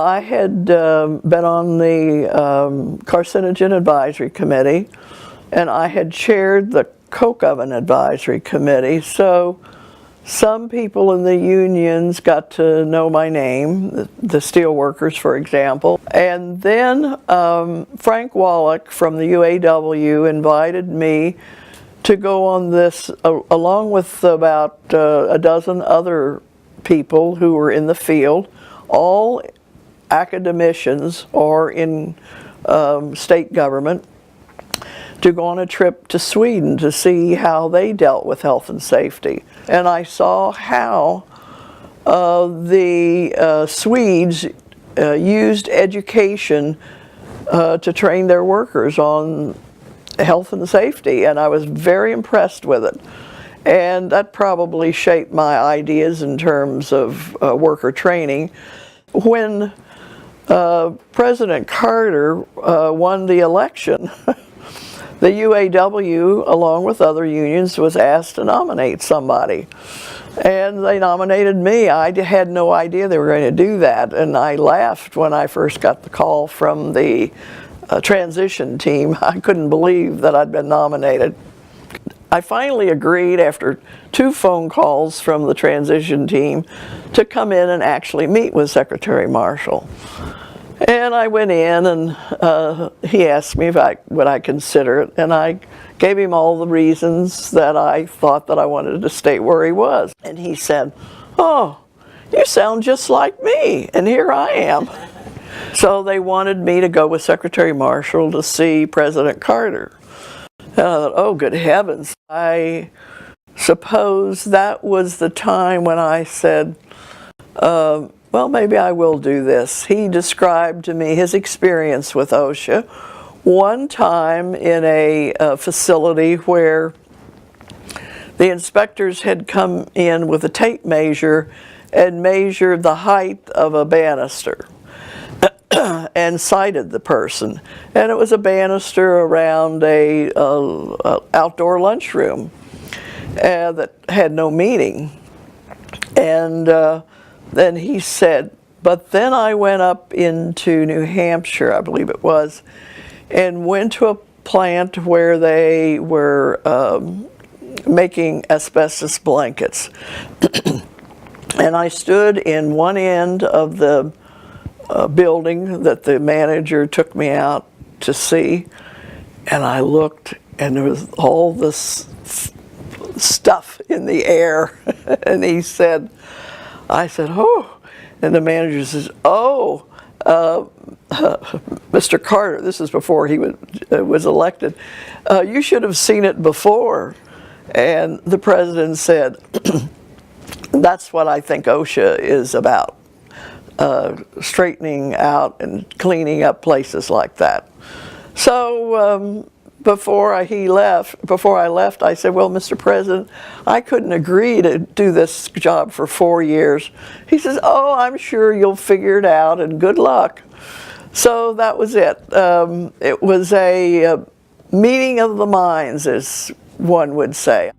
I had been on the Carcinogen Advisory Committee, and I had chaired the Coke Oven Advisory Committee, so some people in the unions got to know my name, the steel workers, for example. And then Frank Wallach from the UAW invited me to go on this, along with about a dozen other people who were in the field, all academicians or in state government, to go on a trip to Sweden to see how they dealt with health and safety. And I saw how the Swedes used education to train their workers on health and safety, and I was very impressed with it. And that probably shaped my ideas in terms of worker training. When President Carter won the election, the UAW, along with other unions, was asked to nominate somebody. And they nominated me. I had no idea they were going to do that. And I laughed when I first got the call from the transition team. I couldn't believe that I'd been nominated. I finally agreed, after 2 phone calls from the transition team, to come in and actually meet with Secretary Marshall. And I went in, and he asked me if would I consider it, and I gave him all the reasons that I thought that I wanted to stay where he was. And he said, "Oh, you sound just like me, and here I am." So they wanted me to go with Secretary Marshall to see President Carter. And I thought, oh, good heavens. I suppose that was the time when I said, well, maybe I will do this. He described to me his experience with OSHA. One time in a facility where the inspectors had come in with a tape measure and measured the height of a banister and cited the person. And it was a banister around a outdoor lunchroom that had no meaning. And then he said, but then I went up into New Hampshire, I believe it was, and went to a plant where they were making asbestos blankets. And I stood in one end of the building that the manager took me out to see, and I looked, and there was all this stuff in the air. And he said, I said, oh, and the manager says, oh, Mr. Carter, this is before he was elected, you should have seen it before. And the president said, that's what I think OSHA is about, straightening out and cleaning up places like that. So before I left, I said, well, Mr. President, I couldn't agree to do this job for 4 years. He says, oh, I'm sure you'll figure it out, and good luck. So that was it. It was a meeting of the minds, as one would say.